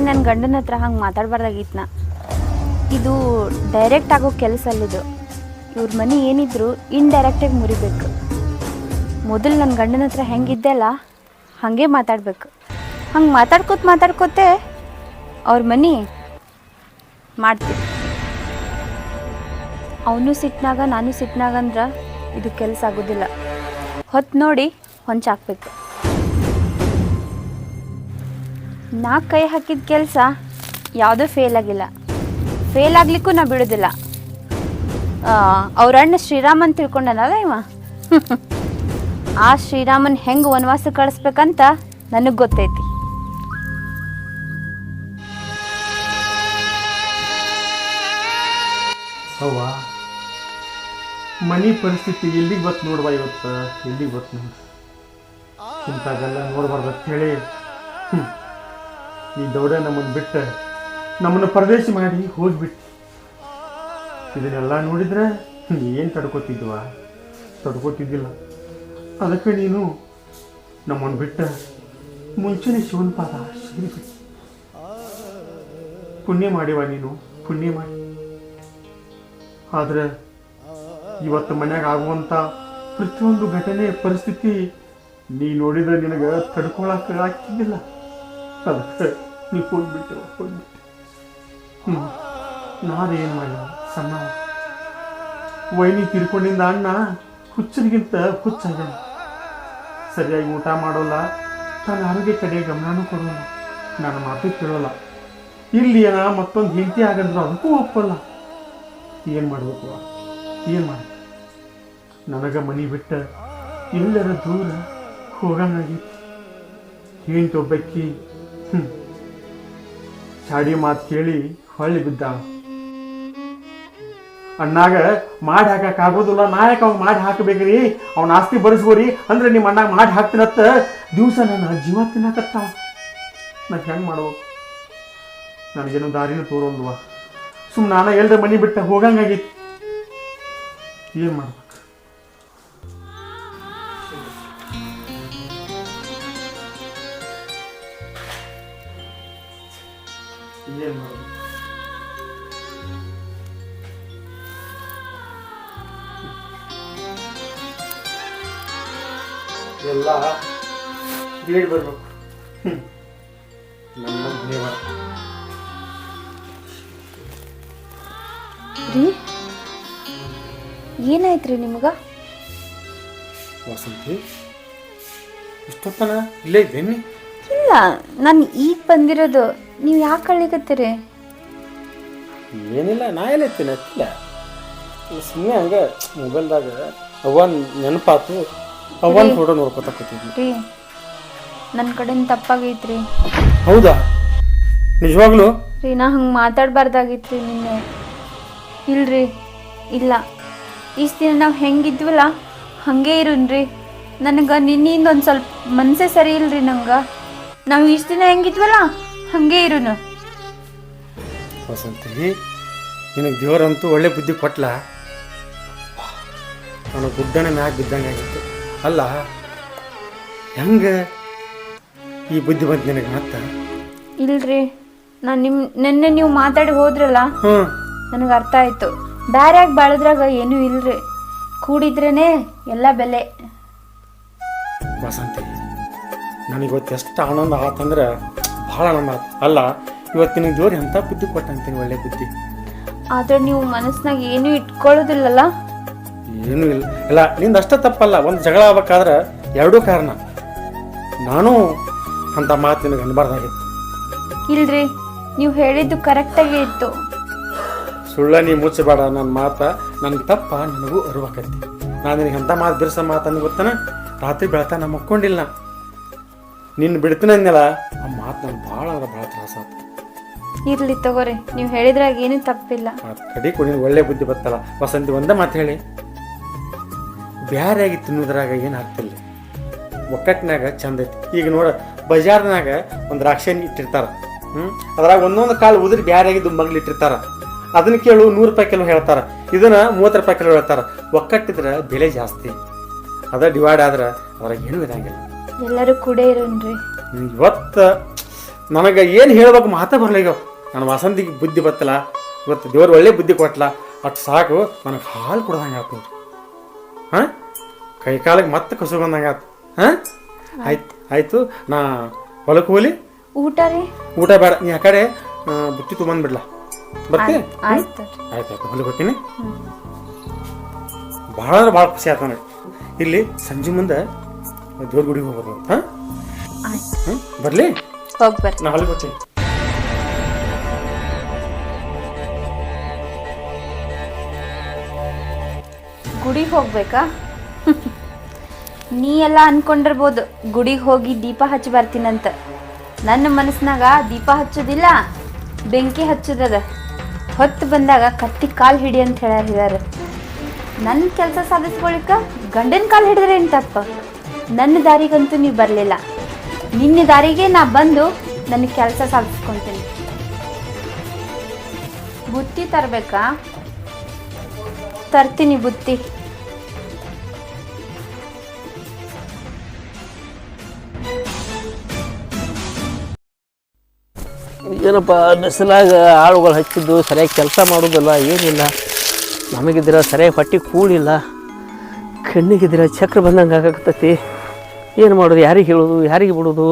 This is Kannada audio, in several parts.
ನನ್ನ ಗಂಡನ ಹತ್ರ ಹಂಗೆ ಮಾತಾಡಬಾರ್ದಾಗಿತ್ತು ನಾ. ಇದು ಡೈರೆಕ್ಟ್ ಆಗೋ ಕೆಲಸ ಅಲ್ಲಿದು. ಇವ್ರ ಮನೆ ಏನಿದ್ರು ಇಂಡೈರೆಕ್ಟಾಗಿ ಮುರಿಬೇಕು. ಮೊದಲು ನನ್ನ ಗಂಡನ ಹತ್ರ ಹೆಂಗಿದ್ದೆ ಅಲ್ಲ ಹಾಗೆ ಮಾತಾಡಬೇಕು. ಹಂಗೆ ಮಾತಾಡ್ಕೋತೆ ಅವ್ರ ಮನೆ ಮಾಡ್ತೀವಿ. ಅವನು ಸಿಟ್ನಾಗ ನಾನು ಸಿಟ್ನಾಗ ಅಂದ್ರೆ ಇದು ಕೆಲಸ ಆಗೋದಿಲ್ಲ. ಹೊತ್ತು ನೋಡಿ ಹೊಂಚಾಕ್ಬೇಕು. ನಾ ಕೈ ಹಾಕಿದ ಕೆಲಸ ಯಾವುದೂ ಫೇಲ್ ಆಗಿಲ್ಲ. ಫೇಲ್ ಆಗಲಿಕ್ಕೂ ನಾ ಬಿಡೋದಿಲ್ಲ. ಅವ್ರ ಅಣ್ಣ ಶ್ರೀರಾಮನ್ ತಿಳ್ಕೊಂಡನಲ್ಲ ಇವ. ಆ ಶ್ರೀರಾಮನ್ ಹೆಂಗೆ ವನವಾಸ ಕಳಿಸ್ಬೇಕಂತ ನನಗೆ ಗೊತ್ತೈತಿ. ಅವ್ವ ಮನೆ ಪರಿಸ್ಥಿತಿ ಎಲ್ಲಿಗೆ ಬತ್ತು ನೋಡುವ. ಇವತ್ತು ಎಲ್ಲಿಗೆ ಬತ್ತು ನೋಡಿ. ಇಂಥಾಗೆಲ್ಲ ನೋಡ್ಬಾರ್ದು ಹೇಳಿ ಈ ದೌಡ ನಮ್ಮನ್ನು ಬಿಟ್ಟು ನಮ್ಮನ್ನು ಪರದೇಶ ಮಾಡಿ ಹೋಗಿಬಿಟ್ಟು ಇದನ್ನೆಲ್ಲ ನೋಡಿದ್ರೆ ಏನು ತಡ್ಕೋತಿದ್ದಿಲ್ಲ. ಅದಕ್ಕೆ ನೀನು ನಮ್ಮನ್ನು ಬಿಟ್ಟು ಮುಂಚೆನೆ ಶಿವನ ಪಾದ ಸೇರಿಬಿಟ್ಟು ಪುಣ್ಯ ಮಾಡಿವ ನೀನು, ಪುಣ್ಯ ಮಾಡಿ. ಆದರೆ ಇವತ್ತು ಮನ್ಯಾಗ ಆಗುವಂಥ ಪ್ರತಿಯೊಂದು ಘಟನೆ ಪರಿಸ್ಥಿತಿ ನೀ ನೋಡಿದ್ರೆ ನಿನಗೆ ತಡ್ಕೊಳಕ್ಕೆ ಆಗ್ತಿದ್ದಿಲ್ಲ. ಅದಕ್ಕೆ ನೀ ಹೋಗ್ಬಿಟ್ಟು ನಾನೇನು ಮಾಡಿ ಸಣ್ಣ ವೈನಿ ತೀರ್ಕೊಂಡಿಂದ ಅಣ್ಣ ಹುಚ್ಚರಿಗಿಂತ ಹುಚ್ಚಾಗ್ಯಾನ. ಸರಿಯಾಗಿ ಊಟ ಮಾಡೋಲ್ಲ, ತನ್ನ ಆರೋಗ್ಯ ಕಡೆ ಗಮನನೂ ಕೊಡೋಲ್ಲ, ನನ್ನ ಮಾತು ಕೇಳೋಲ್ಲ. ಇಲ್ಲಿ ಮತ್ತೊಂದು ಹೆಂಡತಿ ಆಗಂದ್ರೆ ಅದಕ್ಕೂ ಒಪ್ಪಲ್ಲ. ಏನು ಮಾಡ್ಬೇಕು, ಏನು ಮಾಡಿ ನನಗೆ ಮನೆ ಬಿಟ್ಟು ಎಲ್ಲರ ದೂರ ಹೋಗಂಗಾಗೈತಿ. ಹೆಂಡತಿ ಒಬ್ಬಕ್ಕಿ ಚಾಡಿ ಮಾತು ಕೇಳಿ ಹೊಳ್ಳಿ ಬಿದ್ದಾಳ. ಅಣ್ಣಾಗ ಮಾಡಿ ಹಾಕಕ್ಕಾಗೋದಿಲ್ಲ, ನಾ ಯಾಕೆ ಅವ್ನು ಮಾಡಿ ಹಾಕಬೇಕ್ರಿ, ಅವ್ನ ಆಸ್ತಿ ಬರೆಸ್ಬೋರಿ ಅಂದ್ರೆ ನಿಮ್ಮ ಅಣ್ಣಾಗ ಮಾಡಿ ಹಾಕ್ತೀನತ್ತ ದಿವಸ ನನ್ನ ಜೀವ ತಿನ್ನಕತ್ತಾವ. ನಾ ಹೆಂಗೆ ಮಾಡ್ಬೇಕು? ನನಗೇನು ದಾರಿನೂ ತೋರೋಲ್ವ. ಸುಮ್ಮನೆ ನಾನು ಎಲ್ಲರ ಮನೆ ಬಿಟ್ಟು ಹೋಗಂಗಾಗೈತಿ. ಏನು ಮಾಡ್ಬೇಕು? ಏನು ಮಾಡ್ಬೇಕು? ಎಲ್ಲ ಬೇಡ ಬರ್ಬೇಕು. ನನ್ನ ದೇವ ರೀ, ಏನಾಯ್ತ್ರಿ ನಿಮ್ಗ? ವಸಂತಿ, ಇಷ್ಟೊತ್ತನ ಇಲ್ಲೇ ಇದ್ದೇನೆ? ಇಲ್ಲ, ನಾನು ಈಗ ಬಂದಿರೋದು. ನೀವು ಯಾಕೆ ಕಳಿಕತ್ತೀರಿ? ಏನಿಲ್ಲ, ನಾ ಎಲ್ಲ ಇರ್ತೀನಿ ಅತ್ತಿಲ್ಲ. ಸುಮ್ಮನೆ ಹಂಗೆ ಮೊಬೈಲ್ದಾಗ ಅವನ್ ನೆನಪಾತು, ಅವನ್ ಫೋಟೋ ನೋಡ್ಕೊತ ಕೂತಿದ್ವಿ. ರೀ, ನನ್ನ ಕಡೆಯಿಂದ ತಪ್ಪಾಗೈತ್ರಿ. ಹೌದಾ? ನಿಜವಾಗ್ಲು? ರೀ, ನಾ ಹಂಗೆ ಮಾತಾಡಬಾರ್ದಾಗಿತ್ರಿ ನಿನ್ನೆ. ಇಲ್ರಿ, ಇಲ್ಲ, ಇಷ್ಟು ದಿನ ನಾವು ಹೆಂಗಿದ್ವಲ್ಲ ಹಾಗೆ ಇರೋನ್ರಿ. ನನಗೆ ನಿನ್ನಿಂದ ಒಂದು ಸ್ವಲ್ಪ ಮನಸ್ಸೇ ಸರಿ ಇಲ್ರಿ. ನಂಗೆ ನಾವು ಇಷ್ಟು ದಿನ ಹೆಂಗಿದ್ವಲ್ಲ ಹಾಗೆ ಇರೋನು. ವಸಂತಿ, ನಿನಗೆ ದೇವರಂತೂ ಒಳ್ಳೆ ಬುದ್ಧಿ ಕೊಟ್ಲ. ನಾನು ಗುಡ್ಡನ ಮ್ಯಾಗ ಬಿದ್ದಂಗೆ ಆಗಿತ್ತು. ಅಲ್ಲ, ಹೆಂಗೆ ಈ ಬುದ್ಧಿ ಬಂತು ನಿನಗೆ? ಮತ್ತೆ ಇಲ್ರಿ, ನಾನು ನಿನ್ನೆ ನೀವು ಮಾತಾಡಿ ಹೋದ್ರಲ್ಲ, ನನಗೆ ಅರ್ಥ ಆಯ್ತು. ಬ್ಯಾರ್ಯಾಗ ಬಾಳದ್ರಾಗ ಏನೂ ಇಲ್ರಿ, ಕೂಡಿದ್ರೇನೆ ಎಲ್ಲ ಬೆಲೆ. ವಸಂತಿ, ನನಗಿವತ್ತು ಎಷ್ಟು ಆನಂದ ಆತಂದ್ರೆ ಭಾಳ ಆನಂದ ಆಯ್ತು. ಅಲ್ಲ, ಇವತ್ತು ನಿನಗೆ ದೇವ್ರು ಎಂಥ ಬುದ್ಧಿ ಕೊಟ್ಟಂತೀನಿ, ಒಳ್ಳೆ ಬುದ್ಧಿ. ಆದ್ರೆ ನೀವು ಮನಸ್ಸಿನಾಗ ಏನೂ ಇಟ್ಕೊಳ್ಳೋದಿಲ್ಲಲ್ಲ? ಏನೂ ಇಲ್ಲ. ಇಲ್ಲ, ನಿಂದು ಅಷ್ಟೇ ತಪ್ಪಲ್ಲ. ಒಂದು ಜಗಳ ಆಗ್ಬೇಕಾದ್ರೆ ಎರಡೂ ಕಾರಣ. ನಾನು ಅಂಥ ಮಾತು ನಿನಗೆ ಅನ್ಬಾರ್ದಾಗಿತ್ತು. ಇಲ್ರಿ, ನೀವು ಹೇಳಿದ್ದು ಕರೆಕ್ಟಾಗೇ ಇತ್ತು. ಸುಳ್ಳ ನೀ ಮುಚ್ಚಬೇಡ. ನನ್ನ ಮಾತು ನನಗೆ ತಪ್ಪ ನನಗೂ ಅರಿವಾಕೈತಿ. ನಾನು ನಿನಗೆ ಎಂಥ ಮಾತು ಬಿರ್ಸೋ ಮಾತು ಅಂದು ಗೊತ್ತಾನ. ರಾತ್ರಿ ಬೆಳತಾ ನಾ ಮಕ್ಕೊಂಡಿಲ್ಲ, ನಿನ್ನ ಬಿಡ್ತೀನಿ ಅಂದೆಲ್ಲ, ಆ ಮಾತು ನನಗೆ ಭಾಳ ಅಂದ್ರೆ ಭಾಳ ತ್ರಾಸ ಆಯ್ತು. ಇರ್ಲಿ ತಗೋರಿ, ನೀವು ಹೇಳಿದ್ರಾಗ ಏನೂ ತಪ್ಪಿಲ್ಲ. ಕಡಿ ಕೊಡಿ ಒಳ್ಳೆ ಬುದ್ಧಿ ಬರ್ತಲ್ಲ. ವಸಂತಿ, ಒಂದೇ ಮಾತು ಹೇಳಿ, ಬ್ಯಾರೆಯಾಗಿ ತಿನ್ನೋದ್ರಾಗ ಏನು ಆಗ್ತಿಲ್ಲ, ಒಕ್ಕಟ್ಟಿನಾಗ ಚಂದ ಐತಿ. ಈಗ ನೋಡ, ಬಜಾರ್ನಾಗ ಒಂದು ದ್ರಾಕ್ಷಿ ಇಟ್ಟಿರ್ತಾರ, ಅದ್ರಾಗ ಒಂದೊಂದು ಕಾಳು ಉದ್ರಿ ಬ್ಯಾರೆಯಾಗಿದ್ದು ಮಗ್ಲು ಇಟ್ಟಿರ್ತಾರ. ಅದನ್ನ ಕೇಳು 100 ರೂಪಾಯಿ ಕಿಲೋ ಹೇಳ್ತಾರ, ಇದನ್ನ 30 ರೂಪಾಯಿ ಕಿಲೋ ಹೇಳ್ತಾರ. ಒಕ್ಕಟ್ಟಿದ್ರೆ ಬೆಲೆ ಜಾಸ್ತಿ, ಅದ ಡಿವೈಡ್ ಆದ್ರೆ ಅದ್ರಾಗ ಏನೂ ಇರಂಗಿಲ್ಲ. ಎಲ್ಲರೂ ಕೂಡ ಇರೋನ್ರಿ. ಇವತ್ತು ನನಗೆ ಏನು ಹೇಳ್ಬೇಕು ಮಾತಾ ಬರಲ್ಲ ಈಗ. ನನ್ನ ವಸಂತಿಗೆ ಬುದ್ಧಿ ಬತ್ತಲ್ಲ, ಇವತ್ತು ದೇವ್ರು ಒಳ್ಳೆ ಬುದ್ಧಿ ಕೊಟ್ಟಲ್ಲ, ಅಷ್ಟು ಸಾಕು. ನನಗೆ ಹಾಲು ಕೊಡ್ದಂಗೆ ಆಯ್ತು ನೋಡ್ರಿ. ಹಾಂ, ಕೈ ಕಾಲಿಗೆ ಮತ್ತೆ ಕಸು ಬಂದಂಗೆ ಆಯ್ತು. ಹಾಂ, ಆಯ್ತು. ನಾ ಹೊಲಕ್ಕೆ ಹೋಗ್ಲಿ. ಊಟ ರೀ? ಊಟ ಬೇಡ, ನೀ ಆ ಕಡೆ ಬುತ್ತಿ ತೊಗೊಂಡ್ಬಿಡ್ಲ. ಬರ್ತೀನಿ. ಆಯ್ತು. ಹೊಲಕ್ಕೆ ಹೋಗ್ತೀನಿ. ಭಾಳ ಅಂದ್ರೆ ಭಾಳ ಖುಷಿ ಆಯ್ತು ನನಗೆ. ಇಲ್ಲಿ ಸಂಜೆ ಮುಂದೆ ದೇವ್ರ ಗುಡಿಗೆ ಹೋಗ್ಬರ್ಬೋದು. ಹಾಂ, ಬರಲಿ. ಹೋಗಿ ಬರ್ರಿ. ನಾ ಹೊಲಕ್ಕೆ ಹೋಗ್ತೀನಿ. ಗುಡಿಗೆ ಹೋಗ್ಬೇಕಾ? ನೀ ಎಲ್ಲ ಅನ್ಕೊಂಡಿರ್ಬೋದು ಗುಡಿಗೆ ಹೋಗಿ ದೀಪ ಹಚ್ಚಿ ಬರ್ತೀನಂತ. ನನ್ನ ಮನಸ್ಸಿನಾಗ ದೀಪ ಹಚ್ಚೋದಿಲ್ಲ, ಬೆಂಕಿ ಹಚ್ಚೋದದ. ಹೊತ್ತು ಬಂದಾಗ ಕತ್ತಿ ಕಾಲು ಹಿಡಿ ಅಂತ ಹೇಳಿದಾರೆ. ನನ್ನ ಕೆಲಸ ಸಾಧಿಸ್ಕೊಳಿಕ ಗಂಡನ ಕಾಲು ಹಿಡಿದ್ರೆ ಏನು ತಪ್ಪ? ನನ್ನ ದಾರಿಗಂತೂ ನೀವು ಬರಲಿಲ್ಲ. ನಿನ್ನ ದಾರಿಗೆ ನಾ ಬಂದು ನನ್ನ ಕೆಲಸ ಸಾಧಿಸ್ಕೊತೀನಿ. ಬುತ್ತಿ ತರಬೇಕಾ? ತರ್ತೀನಿ ಬುತ್ತಿ. ಏನಪ್ಪ ಬಿಸಿಲಾಗ ಆಳುಗಳು ಹಚ್ಚಿದ್ದು ಸರಿಯಾಗಿ ಕೆಲಸ ಮಾಡೋದಿಲ್ಲ, ಏನಿಲ್ಲ. ನಮಗಿದ್ರೆ ಸರಿಯಾಗಿ ಹೊಟ್ಟೆ ಕೂಡಿಲ್ಲ, ಕಣ್ಣಿಗಿದ್ರೆ ಚಕ್ರ ಬಂದಂಗೆ ಆಗಾಕತ್ತೈತಿ. ಏನು ಮಾಡೋದು, ಯಾರಿಗೆ ಹೇಳೋದು, ಯಾರಿಗೆ ಬಿಡೋದು?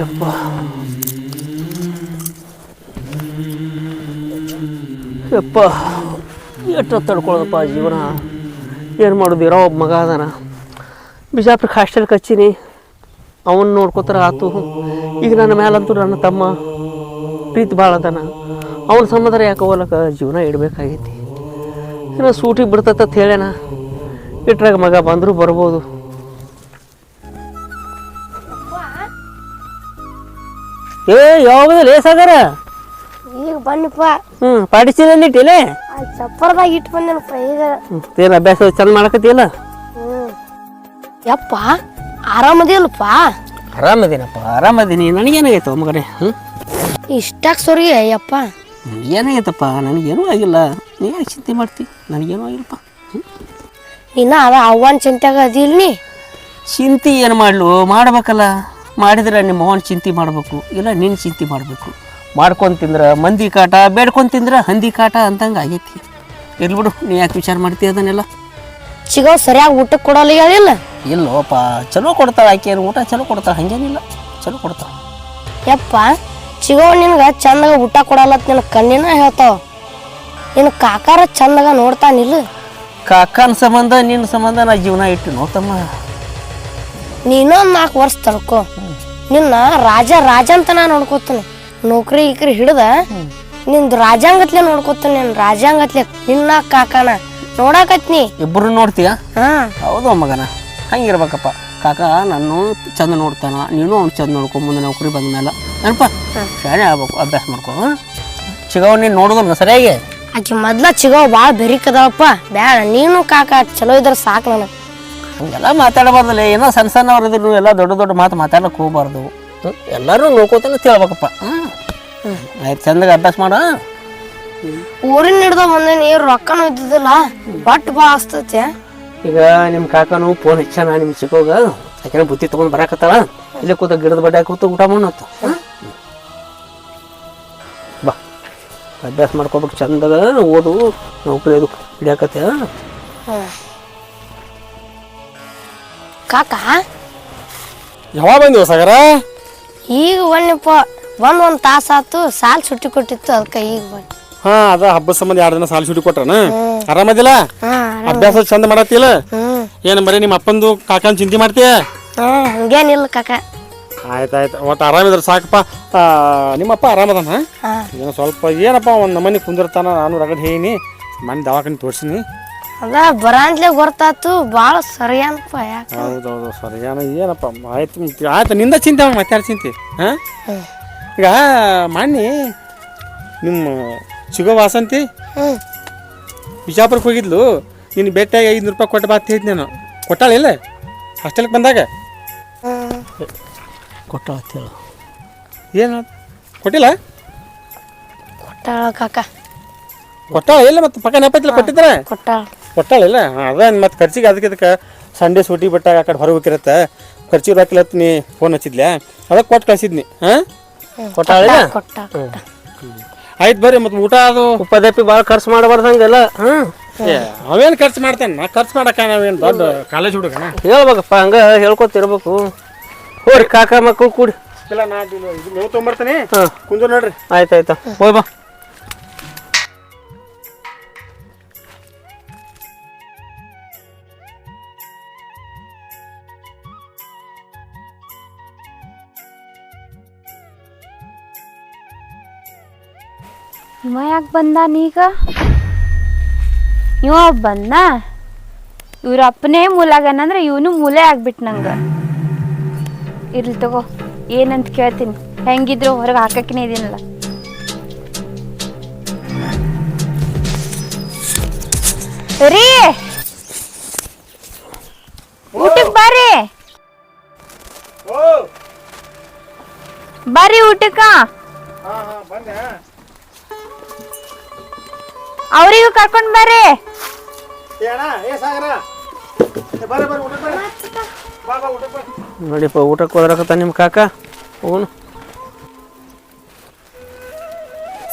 ಯಪ್ಪ, ಯಪ್ಪ, ಎಷ್ಟು ತಡ್ಕೊಳ್ಳೋದಪ್ಪ ಜೀವನ. ಏನು ಮಾಡೋದು? ಇರೋ ಒಬ್ಬ ಮಗ ಅದಾನ, ಬಿಜಾಪುರಕ್ಕೆ ಹಾಸ್ಟೆಲ್ಗೆ ಹಚ್ಚೀನಿ, ಅವನ್ನ ನೋಡ್ಕೋತಾರ ಆತು. ಈಗ ನನ್ನ ಮೇಲಂತೂ ನನ್ನ ತಮ್ಮ ಪ್ರೀತಿ ಭಾಳ ಅದಾನ, ಅವನ ಸಂಬಂಧ ಯಾಕೆ ಹೋಗ್ಲಕ್ಕ ಜೀವನ ಇಡಬೇಕಾಗೈತಿ. ಏನೋ ಸೂಟಿಗೆ ಬಿಡ್ತತ್ತ ಹೇಳ್ಯಾನ, ಇಟ್ರಾಗ ಮಗ ಬಂದರೂ ಬರ್ಬೋದು. ಏ ಯಾವಾಗ ಲೇಸಾಗಾರ ಈಗ ಬನ್ನಿಪ್ಪ. ಪಾಡಿಸಿಲ್ಲ ಚಪ್ಪರದಾಗ ಇಟ್ಟು ಬಂದೇನಪ್ಪ ಈಗ. ಏನು ಅಭ್ಯಾಸ ಚಂದ ಮಾಡಕತ್ತಿಲ್ಲ? ಯಪ್ಪ ಆರಾಮದಿಲ್ಲಪ್ಪ? ಆರಾಮದೀನಪ್ಪ, ಆರಾಮದೀನಿ. ನನಗೇನಾಗೈತವ ಮಗನೇ? ಇಷ್ಟಾಕ್ ಸೊರಿಗೆ ಅಯ್ಯಪ್ಪ? ಏನಾಗೈತಪ್ಪ? ನನಗೇನೂ ಆಗಿಲ್ಲ. ನೀ ಯಾಕೆ ಚಿಂತೆ ಮಾಡ್ತಿ? ನನಗೇನೂ ಆಗಿಲ್ಲಪ್ಪ. ಇನ್ನ ಅದ ಅವ್ವನ ಚಿಂತೆಗ ಅದಿಲ್ ನೀ? ಚಿಂತೆ ಏನು ಮಾಡ್ಲು? ಮಾಡ್ಬೇಕಲ್ಲ. ಮಾಡಿದ್ರೆ ನಿಮ್ಮ ಅವನ ಚಿಂತೆ ಮಾಡಬೇಕು, ಇಲ್ಲ ನಿನ್ನ ಚಿಂತೆ ಮಾಡಬೇಕು. ಮಾಡ್ಕೊಂಡು ತಿಂದ್ರೆ ಮಂದಿ ಕಾಟ, ಬೇಡ್ಕೊಂಡು ತಿಂದ್ರೆ ಹಂದಿ ಕಾಟ ಅಂತಂಗೆ ಆಗೈತಿ. ಇರ್ಲಿ ಬಿಡು, ನೀ ಯಾಕೆ ವಿಚಾರ ಮಾಡ್ತಿ ಅದನ್ನೆಲ್ಲ? ಚಿಗವ್ ಸರಿಯಾಗಿ ಊಟಕ್ಕೆ ಕೊಡಲ್ಲ ಹೇಳಿಲ್ಲ? ಇಲ್ಲೋಪ್ಪ, ಚಲೋ ಕೊಡ್ತಾಳೆ ಆಕೆ. ಊಟ ಚಲೋ ಕೊಡ್ತಾಳೆ, ಹಂಗೇನಿಲ್ಲ, ಚಲೋ ಕೊಡ್ತಾಳೆ. ಯಪ್ಪ ಚಿಗವ್ ನಿನ್ಗೆ ಚಂದಾಗ ಊಟ ಕೊಡಲ್ಲತ್ ನಿನ್ನ ಕಣ್ಣಿನ ಹೇಳ್ತಾವ. ನಿನ್ನ ಕಾಕಾರ ಚಂದಾಗ ನೋಡ್ತಾನಿಲ್ಲ? ಕಾಕನ ಸಂಬಂಧ ನಿನ್ನ ಸಂಬಂಧ ನಾ ಜೀವನ ಇಟ್ಟು ನೋತಮ್ಮ. ನೀನೊಂದು 4 ವರ್ಷ ತಡ್ಕೊ, ನಿನ್ನ ರಾಜ ಅಂತ ನಾ ನೋಡ್ಕೋತೀನಿ. ನೌಕರಿ ಗಿಕ್ರಿ ಹಿಡ್ದ ನಿಂದು ರಾಜಾಂಗತ್ಲೆ ನೋಡ್ಕೋತೀನಿ. ನಿನ್ನ ರಾಜಾಂಗತ್ಲೆ ನಿನ್ನ ಕಾಕನ ನೋಡಾಕತ್ನಿ. ಇಬ್ಬರು ನೋಡ್ತೀಯ? ಹಾ, ಹೌದು ಮಗನ, ಹಂಗಿರ್ಬೇಕಪ್ಪ. ಕಾಕ ನಾನು ಚಂದ ನೋಡ್ತಾನ, ನೀನು ಅವ್ನು ಚಂದ ನೋಡ್ಕೊ. ಮುಂದೆ ನೌಕರಿ ಬಂದ ಮೇಲೆ ನೆನಪ ಶಾಣೆ ಆಗ್ಬೇಕು, ಅಭ್ಯಾಸ ಮಾಡ್ಕೊ. ಚಿಗವ್ ನೀನು ನೋಡೋದನ್ನ ಸರಿಯಾಗಿ. ಆಕಿ ಮೊದ್ಲ ಚಿಗವ್ ಭಾಳ ಬೆರಿಕದವಪ್ಪ. ಬ್ಯಾಡ, ನೀನು ಕಾಕ ಚಲೋ ಇದ್ರ ಸಾಕು ನನಗೆ. ಹಂಗೆಲ್ಲ ಮಾತಾಡಬಾರ್ದಲ್ಲ. ಏನೋ ಸಣ್ಣ ಸಣ್ಣವ್ರದ್ದು ಎಲ್ಲ ದೊಡ್ಡ ದೊಡ್ಡ ಮಾತು ಮಾತಾಡಕ್ಕೆ ಹೋಗ್ಬಾರ್ದು. ಎಲ್ಲರೂ ನೋಡ್ಕೋತಾನೆ ತಿಳ್ಬೇಕಪ್ಪ. ಆಯ್ತು, ಚಂದಾಗ ಅಭ್ಯಾಸ ಮಾಡ. ಊರಿನ ಹಿಡ್ದ ಬಂದೇನಿ, ರೊಕ್ಕನೂ ಇದ್ದಿದ್ದಿಲ್ಲ, ಒಟ್ಟು ಭಾಳ ಹಸ್ತೈತಿ. ಈಗ ನಿಮ್ಮ ಕಾಕನು ಫೋನ್ ಹಚ್ಚಾನ ನಿಮ್ಮ ಚಿಕ್ಕೋಗ, ಯಾಕೆಂದ್ರೆ ಬುತ್ತಿ ತೊಗೊಂಡು ಬರಾಕತ್ತಾಳ. ಇಲ್ಲೇ ಕೂತ ಗಿಡದ ಬಡ್ಡೆ ಕೂತ ಊಟ ಮಾಡತ್ತ. ಬಾ, ಅಭ್ಯಾಸ ಮಾಡ್ಕೋಬೇಕು ಚಂದಾಗ. ಓದು, ನೌಕರಿ ಅದು ಹಿಡಿಯಾಕತ್ತೆ. ಕಾಕ ಯಾವಾಗ ಬಂದಿವ ಸಾಗರ? ಈಗ ಬನ್ನಿಪ್ಪ. ಒಂದ್ ತಾಸು ಆತು, ಸಾಲ್ ಸುಟ್ಟಿ ಕೊಟ್ಟಿತ್ತು, ಅದಕ್ಕೆ ಈಗ ಬನ್ನಿ. ಹಾ, ಅದ ಹಬ್ಬದ ಸಂಬಂಧ 2 ದಿನ ಸಾಲ ಸುಟ್ಟಿ ಕೊಟ್ರನ? ಆರಾಮದಿಲ್ಲ? ಅಭ್ಯಾಸ ಚಂದ ಮಾಡತ್ತಿಲ್ಲ? ಏನು ಬರೀ ನಿಮ್ಮ ಅಪ್ಪಂದು ಕಾಕನ ಚಿಂತೆ ಮಾಡ್ತೀಯ? ಹಂಗೇನಿಲ್ಲ ಕಾಕ. ಆಯ್ತಾಯ್ತು, ಒಟ್ಟು ಆರಾಮಿದ್ರೆ ಸಾಕಪ್ಪ. ನಿಮ್ಮಪ್ಪ ಆರಾಮದಾನ? ಏನೋ ಸ್ವಲ್ಪ ಏನಪ್ಪ ಒಂದು ನಮ್ಮನೆ ಕುಂದಿರ್ತಾನ. ನಾನು ರಗಡ್ ಹೇಳೀನಿ, ಮನೆ ದವಾಖಾನೆ ತೋರಿಸಿನಿ. ಅದ ಬರಾಂತ್ಲೆ ಗೊತ್ತಾತು, ಭಾಳ ಸರಿಯಾನಪ್ಪ. ಯಾಕೆ? ಹೌದೌದು, ಸರಿಯಾನ. ಏನಪ್ಪ ಆಯ್ತು, ನಿಂದ ಚಿಂತೆ ಮತ್ತೆ ಯಾರು ಚಿಂತೆ? ಹಾಂ, ಈಗ ಮಾನ್ನಿ ನಿಮ್ಮ ಚಿಗೋ ವಾಸಂತಿ ಬಿಜಾಪುರಕ್ಕೆ ಹೋಗಿದ್ಲು. ನೀನು ಭೇಟಿಯಾಗಿ 500 ರೂಪಾಯಿ ಕೊಟ್ಟು ಬಾತ್ ಹೇಳಿದ್ ನಾನು. ಕೊಟ್ಟಾಳಿಲ್ಲ ಹಾಸ್ಟೆಲ್ಗೆ ಬಂದಾಗ? ಕೊಟ್ಟಾಳ ಹೇಳು. ಏನು ಕೊಟ್ಟಿಲ್ಲ? ಕೊಟ್ಟಾಳ ಕಾಕ, ಕೊಟ್ಟಾಳ ಇಲ್ಲ? ಮತ್ತೆ ಪಕ್ಕ ನೆಪತ್ತಿಲ್ಲ ಕೊಟ್ಟಿದ್ರೆ? ಕೊಟ್ಟಾಳ. ಕೊಟ್ಟಾಳಿಲ್ಲ? ಅದ ಮತ್ತೆ ಖರ್ಚಿಗೆ ಅದಕ್ಕೆ ಸಂಡೇ ಸೂಟಿ ಬಿಟ್ಟಾಗ ಆ ಕಡೆ ಹೊರಗೆ ಹೋಗಿರತ್ತೆ. ಖರ್ಚಿಗೆ ರೊಕ್ಕಿಲ್ಲ ನೀ ಫೋನ್ ಹಚ್ಚಿದ್ಲ್ಯಾ ಅದಕ್ಕೆ ಕೊಟ್ಟು ಕಳ್ಸಿದ್ನಿ ಹಾಂ ಕೊಟ್ಟಾಳಿಲ್ಲ ಕೊಟ್ಟ ಆಯ್ತು ಬರ್ರಿ ಮತ್ತು ಊಟ ಅದು ಉಪದೇಪಿ ಭಾಳ ಖರ್ಚು ಮಾಡಬಾರ್ದಂಗೆಲ್ಲ ಹಾಂ ಅವೇನು ಖರ್ಚು ಮಾಡ್ತಾನೆ ನಾ ಖರ್ಚು ಮಾಡಕ್ಕ ನಾವೇನು ದೊಡ್ಡ ಕಾಲೇಜ್ ಹುಡುಗನ ಹೇಳ್ಬೇಕಪ್ಪ ಹಂಗೆ ಹೇಳ್ಕೊತಿರ್ಬೇಕು ಹೋರಿ ಕಾಕ ಮಕ್ಕಳು ಕೂಡಿ ಇಲ್ಲ ನಾ ಇದು ಮೇವು ತೊಗೊಂಬರ್ತೀನಿ ಹಾಂ ಕುಂದು ನೋಡ್ರಿ ಆಯ್ತಾಯ್ತಾ ಹೋಯ್ ಬಾ ಇವ ಯಾಕೆ ಬಂದಾನೀಗ ಇವ ಬಂದ ಇವ್ರ ಅಪ್ಪನೇ ಮೂಲಾಗನಂದ್ರೆ ಇವನು ಮೂಲೆ ಆಗ್ಬಿಟ್ಟು ನಂಗೆ ಇರ್ಲಿ ತಗೋ ಏನಂತ ಕೇಳ್ತೀನಿ ಹೆಂಗಿದ್ರು ಹೊರಗೆ ಹಾಕಕ್ಕೇ ಇದೀನಲ್ಲ ರೀ ಊಟಕ್ಕೆ ಬರ್ರಿ ಬರ್ರಿ ಊಟಕ್ಕ ಅವ್ರಿಗೂ ಕರ್ಕೊಂಡ್ ಬರ್ರಿ ನೋಡಿಪ್ಪ ಊಟಕ್ಕೆ ಹೋದ್ರಕತ್ತ ನಿಮ್ಮ ಕಾಕ ಹೋಗೋಣ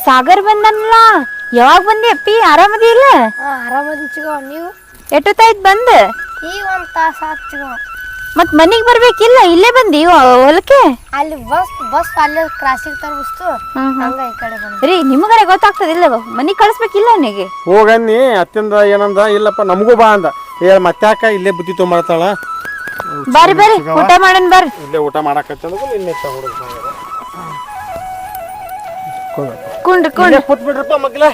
ಸಾಗರ್ ಬಂದನಲ್ಲ ಯಾವಾಗ ಬಂದಿ ಅಪ್ಪಿ ಆರಾಮದಿ ಇಲ್ಲ ಆರಾಮದಿ ಚಿಗೋ ನೀವು ಎಷ್ಟೊತ್ತಾಯ್ತು ಬಂದ ಈಗ ಒಂದು ತಾಸು ಆತು ಚಿಗೋ ಮತ್ ಮನಿಗ್ ಬರ್ಬೇಕಿಲ್ಲ ಇಲ್ಲೇ ಬಂದಿ ಹೊಲಕ್ಕೆ ಅಲ್ಲಿ ಬಸ್ ಅಲ್ಲೇ ಕ್ರಾಸಿಗೆ ತರ್ಬಿಸ್ತು ಹಂಗ ಈ ಕಡೆ ಬಂದ ರೀ ನಿಮಗರೆ ಗೊತ್ತಾಗ್ತದಿಲ್ಲ ಮನಿಗ್ ಕಳಿಸ್ಬೇಕಿಲ್ಲ ಅವನಿಗೆ ಹೋಗನ್ನಿ ಅತ್ತಿಂದ ಏನಂದ ಇಲ್ಲಪ್ಪ ನಮಗೂ ಬಾ ಅಂದ ಮತ್ತಾಕ ಇಲ್ಲೇ ಬುದ್ಧಿ ತೊಗೊಂಬರ್ತಾಳ ಬರ್ರಿ ಬರ್ರಿ ಊಟ ಮಾಡನ್ ಬರ್ರಿ ಇಲ್ಲೇ ಊಟ ಮಾಡಕತ್ತಂದ್ರೆ ನಿನ್ನೆ ಕುಂಡ್ರಿ ಕುಂಡ್ರಿ ಕೂತ್ ಬಿಡ್ರಪ್ಪ ಮಗ್ಲ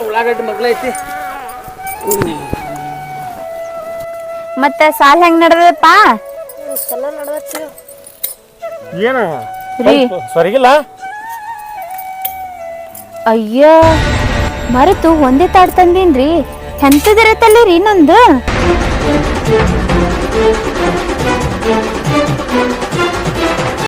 ಉಳ್ಳಾಗಡ್ಡಿ ಮಗ್ಲ ಐತಿ ಮತ್ತೆ ಸಾಲ್ ಹೆಂಗ್ ನಡೆದಪ್ಪ ಚಲೋ ನಡ್ದೈತಿ ಏನ ರೀ ಸರಿಗಿಲ್ಲ ಅಯ್ಯ ಮರೆತು ಒಂದೇ ತಾಡ್ ತಂದೀನ್ರಿ ಎಂತದಿರತ್ತಲ್ಲಿ ರೀ ನಂದು